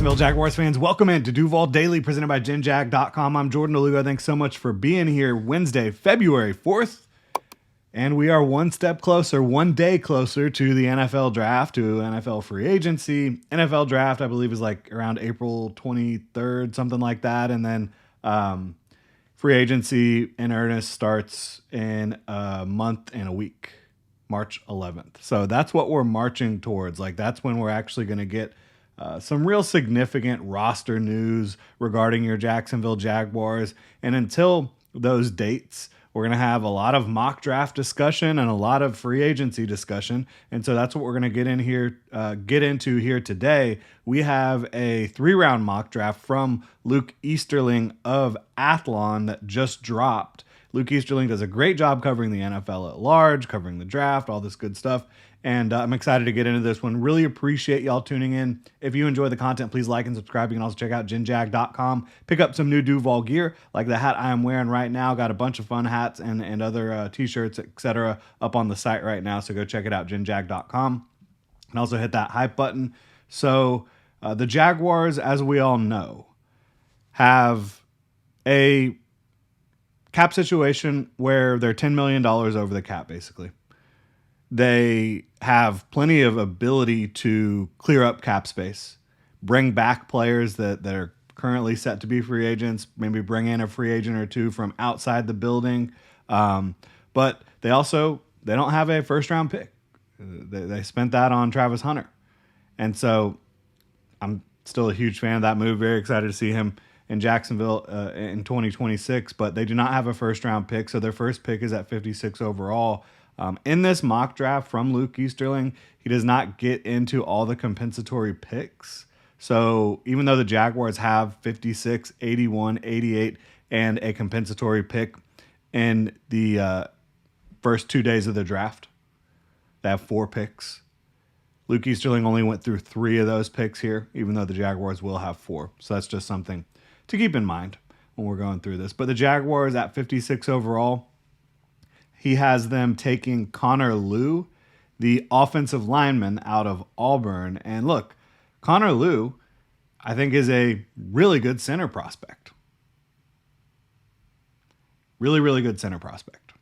Jacksonville Jaguars fans, welcome in to Duval Daily, presented by GenJag.com. I'm Jordan DeLugo. Thanks so much for being here. Wednesday, February 4th, and we are one day closer to the NFL draft, to NFL free agency. NFL draft, I believe, is like around April 23rd, something like that, and then free agency in earnest starts in a month and a week, March 11th. So that's what we're marching towards. Like, that's when we're actually going to get some real significant roster news regarding your Jacksonville Jaguars. And until those dates, we're going to have a lot of mock draft discussion and a lot of free agency discussion. And so that's what we're going to get into here today. We have a 3-round mock draft from Luke Easterling of Athlon that just dropped. Luke Easterling does a great job covering the NFL at large, covering the draft, all this good stuff. And I'm excited to get into this one. Really appreciate y'all tuning in. If you enjoy the content, please like and subscribe. You can also check out GenJag.com. Pick up some new Duval gear, like the hat I am wearing right now. Got a bunch of fun hats and other t-shirts, etc. up on the site right now. So go check it out, GenJag.com. And also hit that hype button. So the Jaguars, as we all know, have a cap situation where they're $10 million over the cap, basically. They have plenty of ability to clear up cap space, bring back players that are currently set to be free agents, maybe bring in a free agent or two from outside the building. But they don't have a first-round pick. They spent that on Travis Hunter. And so I'm still a huge fan of that move. Very excited to see him in Jacksonville in 2026. But they do not have a first-round pick, so their first pick is at 56 overall. In this mock draft from Luke Easterling, he does not get into all the compensatory picks. So even though the Jaguars have 56, 81, 88, and a compensatory pick in the first 2 days of the draft, they have 4 picks. Luke Easterling only went through 3 of those picks here, even though the Jaguars will have 4. So that's just something to keep in mind when we're going through this. But the Jaguars at 56 overall, he has them taking Connor Lew, the offensive lineman out of Auburn. And look, Connor Lew, I think, is a really good center prospect. Really, really good center prospect.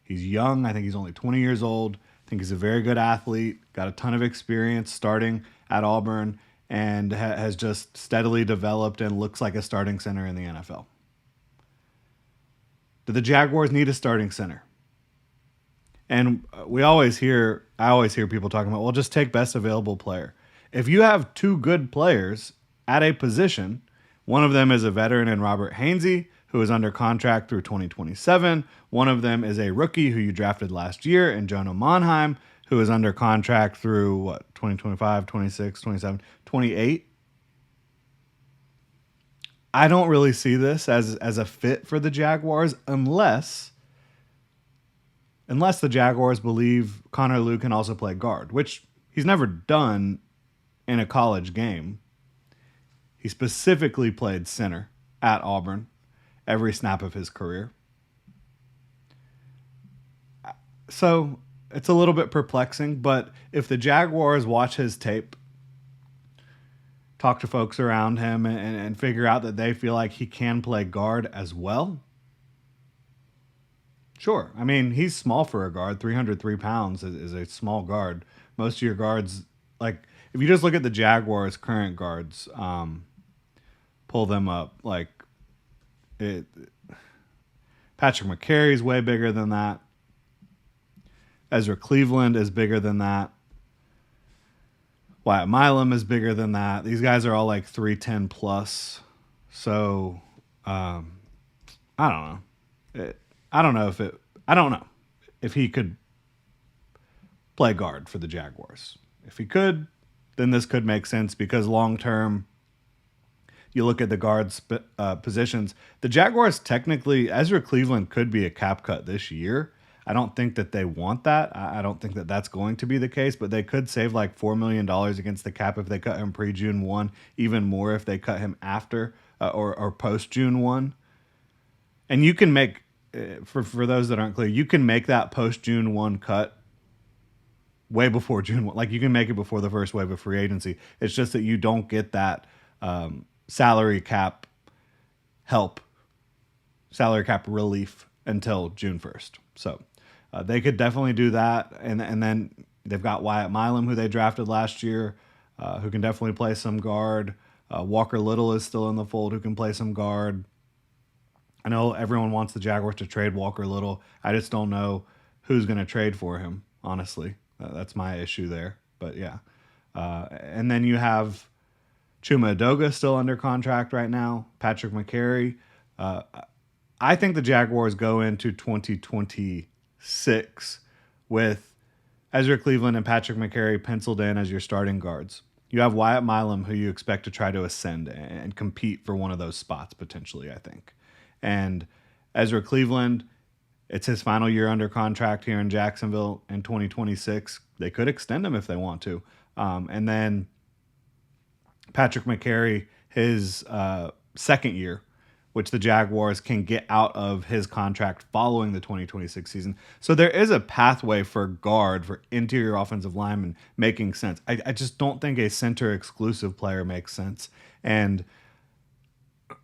He's young. I think he's only 20 years old. I think he's a very good athlete, got a ton of experience starting at Auburn, and has just steadily developed and looks like a starting center in the NFL. Do the Jaguars need a starting center? And I always hear people talking about, well, just take best available player. If you have 2 good players at a position, one of them is a veteran in Robert Hainsey, who is under contract through 2027. One of them is a rookie who you drafted last year in Jonah Monheim, who is under contract through 2025, 26, 27, 28. I don't really see this as a fit for the Jaguars unless the Jaguars believe Connor Lew can also play guard, which he's never done in a college game. He specifically played center at Auburn every snap of his career. So it's a little bit perplexing, but if the Jaguars watch his tape, talk to folks around him, and figure out that they feel like he can play guard as well, sure. I mean, he's small for a guard. 303 pounds is a small guard. Most of your guards, like, if you just look at the Jaguars' current guards, pull them up, like, Patrick McCary is way bigger than that. Ezra Cleveland is bigger than that. Wyatt Milam is bigger than that. These guys are all like 310 plus. So, I don't know. I don't know if he could play guard for the Jaguars. If he could, then this could make sense, because long term, you look at the guards positions. The Jaguars, technically, Ezra Cleveland could be a cap cut this year. I don't think that they want that. I don't think that that's going to be the case, but they could save like $4 million against the cap if they cut him pre-June 1, even more if they cut him after or post-June 1. And you can make, for those that aren't clear, you can make that post-June 1 cut way before June 1. Like, you can make it before the first wave of free agency. It's just that you don't get that salary cap help, salary cap relief until June 1st. So they could definitely do that. And then they've got Wyatt Milam, who they drafted last year, who can definitely play some guard. Walker Little is still in the fold, who can play some guard. I know everyone wants the Jaguars to trade Walker Little. I just don't know who's going to trade for him, honestly. That's my issue there. But yeah. And then you have Chuma Edoga still under contract right now. Patrick McCary. I think the Jaguars go into 2026 with Ezra Cleveland and Patrick McCary penciled in as your starting guards. You have Wyatt Milam, who you expect to try to ascend and compete for one of those spots potentially, I think. And Ezra Cleveland, it's his final year under contract here in Jacksonville in 2026. They could extend him if they want to. And then Patrick McCary, his second year, which the Jaguars can get out of his contract following the 2026 season. So there is a pathway for guard, for interior offensive linemen making sense. I just don't think a center exclusive player makes sense. And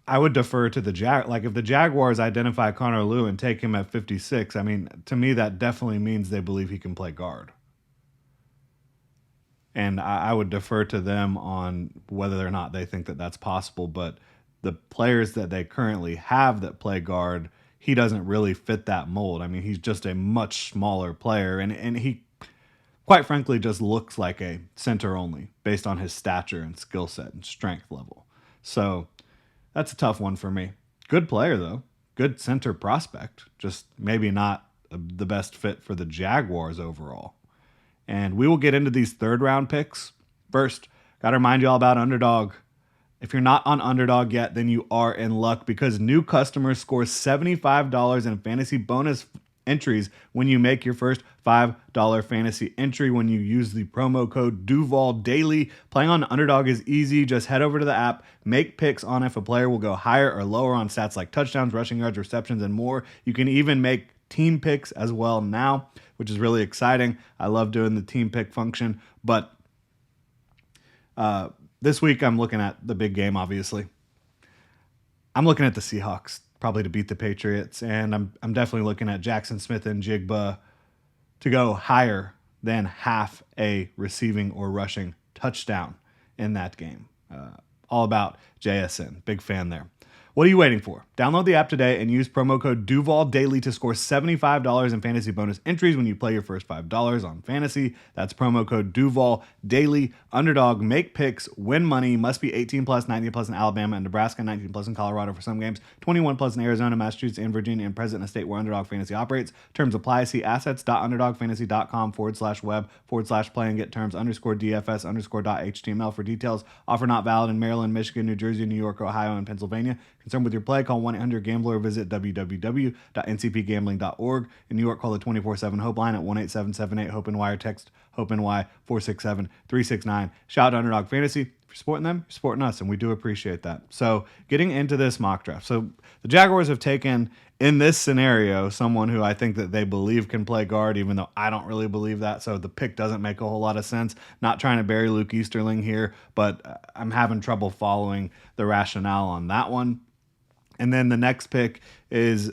I would defer to the like if the Jaguars identify Connor Lew and take him at 56, I mean, to me, that definitely means they believe he can play guard. And I would defer to them on whether or not they think that that's possible. But the players that they currently have that play guard, he doesn't really fit that mold. I mean, he's just a much smaller player, and he, quite frankly, just looks like a center only based on his stature and skill set and strength level. So that's a tough one for me. Good player, though. Good center prospect. Just maybe not the best fit for the Jaguars overall. And we will get into these third-round picks. First, got to remind you all about Underdog. If you're not on Underdog yet, then you are in luck because new customers score $75 in fantasy bonus entries when you make your first $5 fantasy entry when you use the promo code Duval Daily. Playing on Underdog is easy. Just head over to the app, make picks on if a player will go higher or lower on stats like touchdowns, rushing yards, receptions, and more. You can even make team picks as well now, which is really exciting. I love doing the team pick function, but this week I'm looking at the big game, obviously. I'm looking at the Seahawks probably to beat the Patriots, and I'm definitely looking at Jackson Smith and Jigba to go higher than half a receiving or rushing touchdown in that game. All about JSN. Big fan there. What are you waiting for? Download the app today and use promo code Duval Daily to score $75 in fantasy bonus entries when you play your first $5 on fantasy. That's promo code Duval Daily. Underdog, make picks, win money. Must be 18 plus, 19 plus in Alabama and Nebraska, 19 plus in Colorado for some games, 21 plus in Arizona, Massachusetts, and Virginia, and present in a state where Underdog Fantasy operates. Terms apply. See assets.underdogfantasy.com/web/play and get terms _DFS_.html for details. Offer not valid in Maryland, Michigan, New Jersey, New York, Ohio, and Pennsylvania. Concerned with your play, call 1-800-GAMBLER or visit www.ncpgambling.org. In New York, call the 24/7 Hope line at 1-877-8-HOPE-NY or text HOPE-NY 467-369. Shout out to Underdog Fantasy. If you're supporting them, you're supporting us, and we do appreciate that. So getting into this mock draft. So the Jaguars have taken, in this scenario, someone who I think that they believe can play guard, even though I don't really believe that. So the pick doesn't make a whole lot of sense. Not trying to bury Luke Easterling here, but I'm having trouble following the rationale on that one. And then the next pick is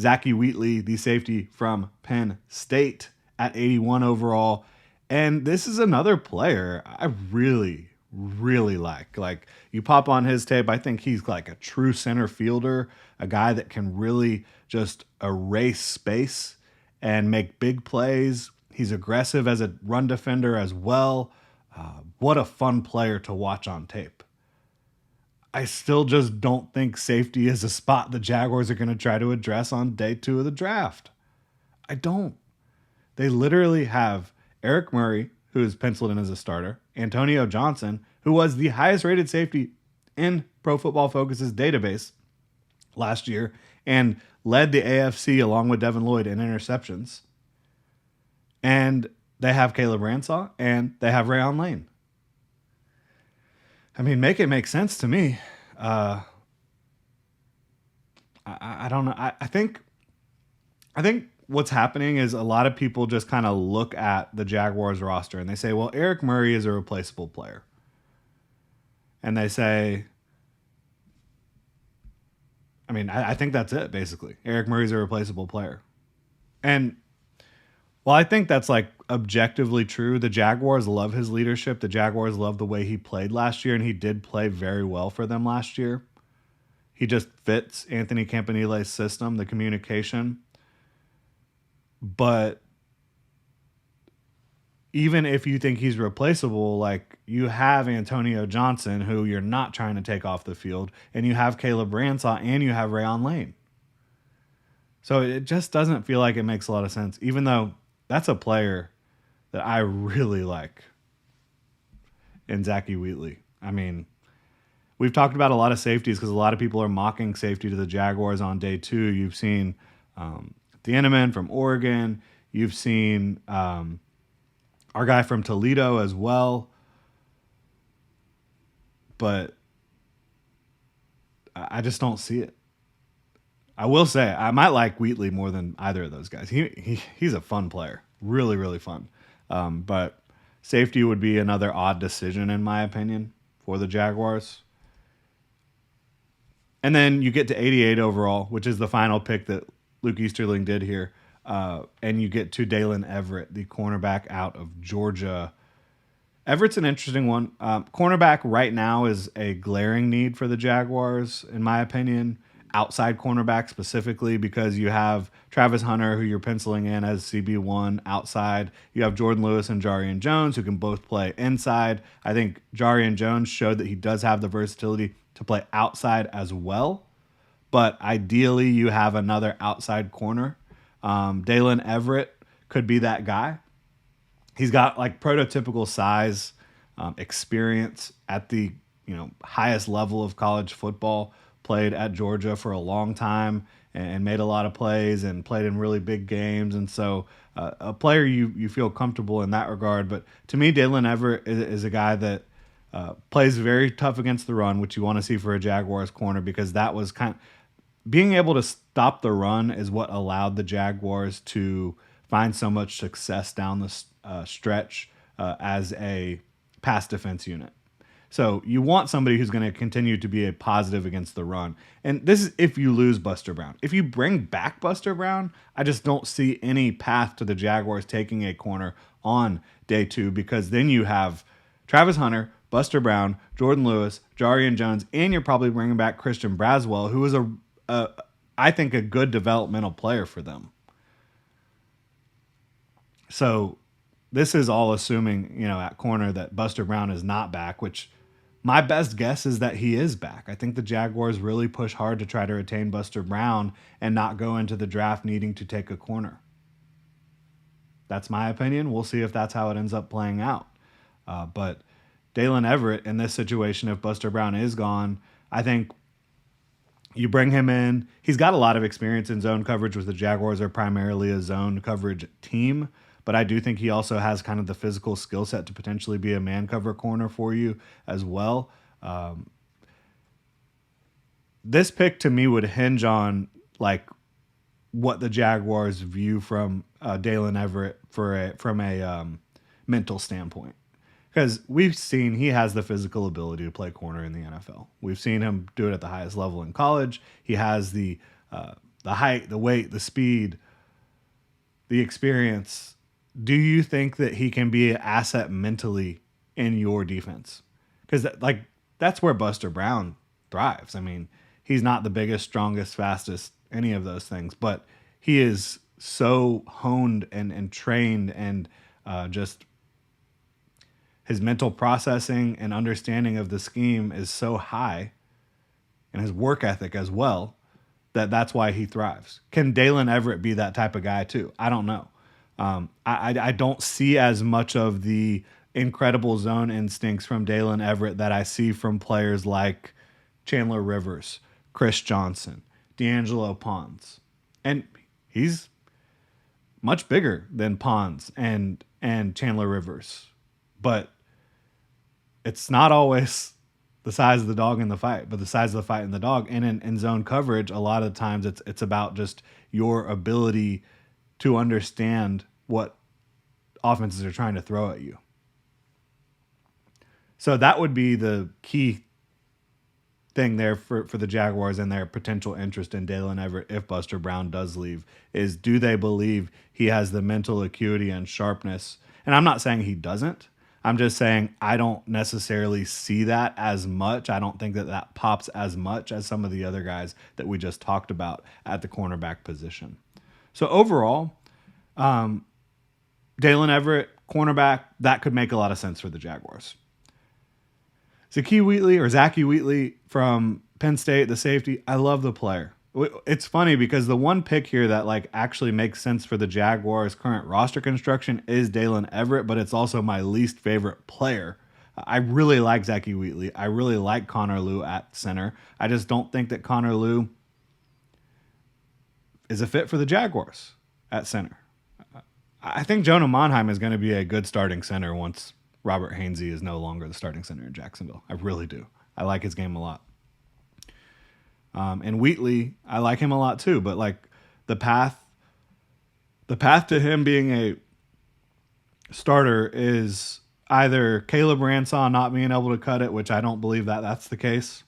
Zachy Wheatley, the safety from Penn State at 81 overall. And this is another player I really like. Like, you pop on his tape, I think he's like a true center fielder, a guy that can really just erase space and make big plays. He's aggressive as a run defender as well. What a fun player to watch on tape. I still just don't think safety is a spot the Jaguars are going to try to address on day 2 of the draft. I don't. They literally have Eric Murray, who is penciled in as a starter, Antonio Johnson, who was the highest rated safety in Pro Football Focus's database last year and led the AFC along with Devin Lloyd in interceptions. And they have Caleb Ransaw and they have Rayon Lane. I mean, make it make sense to me. I don't know. I think what's happening is a lot of people just kind of look at the Jaguars roster and they say, well, Eric Murray is a replaceable player. And they say, I mean, I think that's it, basically. Eric Murray's a replaceable player. And while I think that's like objectively true, the Jaguars love his leadership. The Jaguars love the way he played last year, and he did play very well for them last year. He just fits Anthony Campanile's system, the communication. But even if you think he's replaceable, like you have Antonio Johnson, who you're not trying to take off the field, and you have Caleb Ransaw, and you have Rayon Lane. So it just doesn't feel like it makes a lot of sense, even though that's a player that I really like in Zachy Wheatley. I mean, we've talked about a lot of safeties because a lot of people are mocking safety to the Jaguars on day 2. You've seen Thieneman from Oregon. You've seen our guy from Toledo as well. But I just don't see it. I will say I might like Wheatley more than either of those guys. He's a fun player. Really, really fun. But safety would be another odd decision, in my opinion, for the Jaguars. And then you get to 88 overall, which is the final pick that Luke Easterling did here. And you get to Dalen Everett, the cornerback out of Georgia. Everett's an interesting one. Cornerback right now is a glaring need for the Jaguars, in my opinion. Outside cornerback specifically, because you have Travis Hunter, who you're penciling in as CB1 outside. You have Jordan Lewis and Jarian Jones, who can both play inside. I think Jarian Jones showed that he does have the versatility to play outside as well. But ideally, you have another outside corner. Dalen Everett could be that guy. He's got like prototypical size, experience at the highest level of college football. Played at Georgia for a long time and made a lot of plays and played in really big games. And so a player you feel comfortable in that regard. But to me, Dalen Everett is a guy that plays very tough against the run, which you want to see for a Jaguars corner, because that was being able to stop the run is what allowed the Jaguars to find so much success down the stretch as a pass defense unit. So you want somebody who's going to continue to be a positive against the run. And this is if you lose Buster Brown. If you bring back Buster Brown, I just don't see any path to the Jaguars taking a corner on day 2, because then you have Travis Hunter, Buster Brown, Jordan Lewis, Jarian Jones, and you're probably bringing back Christian Braswell, who is I think a good developmental player for them. So this is all assuming, at corner that Buster Brown is not back, which my best guess is that he is back. I think the Jaguars really push hard to try to retain Buster Brown and not go into the draft needing to take a corner. That's my opinion. We'll see if that's how it ends up playing out. But Dalen Everett in this situation, if Buster Brown is gone, I think you bring him in. He's got a lot of experience in zone coverage, with the Jaguars are primarily a zone coverage team. But I do think he also has kind of the physical skill set to potentially be a man cover corner for you as well. This pick to me would hinge on like what the Jaguars view from Dalen Everett from a mental standpoint. Because we've seen he has the physical ability to play corner in the NFL. We've seen him do it at the highest level in college. He has the height, the weight, the speed, the experience. Do you think that he can be an asset mentally in your defense? Because that's where Buster Brown thrives. I mean, he's not the biggest, strongest, fastest, any of those things, but he is so honed and trained, and just his mental processing and understanding of the scheme is so high, and his work ethic as well, that's why he thrives. Can Dalen Everett be that type of guy too? I don't know. I don't see as much of the incredible zone instincts from Dalen Everett that I see from players like Chandler Rivers, Chris Johnson, D'Angelo Pons. And he's much bigger than Pons and Chandler Rivers. But it's not always the size of the dog in the fight, but the size of the fight in the dog. And in zone coverage, a lot of times it's about just your ability to understand what offenses are trying to throw at you. So that would be the key thing there for the Jaguars and their potential interest in Dalen Everett if Buster Brown does leave, is do they believe he has the mental acuity and sharpness? And I'm not saying he doesn't. I'm just saying I don't necessarily see that as much. I don't think that pops as much as some of the other guys that we just talked about at the cornerback position. So overall, Dalen Everett, cornerback, that could make a lot of sense for the Jaguars. Zachy Wheatley from Penn State, the safety, I love the player. It's funny because the one pick here that like actually makes sense for the Jaguars' current roster construction is Dalen Everett, but it's also my least favorite player. I really like Zachy Wheatley. I really like Connor Lew at center. I just don't think that Connor Lew is a fit for the Jaguars at center. I think Jonah Monheim is going to be a good starting center once Robert Hainsey is no longer the starting center in Jacksonville. I really do. I like his game a lot. And Wheatley, I like him a lot too, but like the path to him being a starter is either Caleb Ransaw not being able to cut it, which I don't believe that's the case.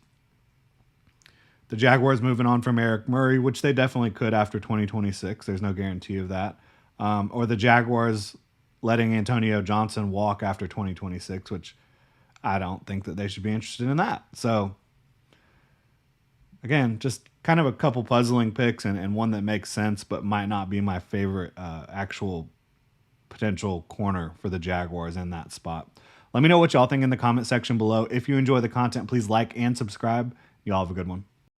The Jaguars moving on from Eric Murray, which they definitely could after 2026. There's no guarantee of that. Or the Jaguars letting Antonio Johnson walk after 2026, which I don't think that they should be interested in that. So, again, just kind of a couple puzzling picks and one that makes sense but might not be my favorite actual potential corner for the Jaguars in that spot. Let me know what y'all think in the comment section below. If you enjoy the content, please like and subscribe. Y'all have a good one.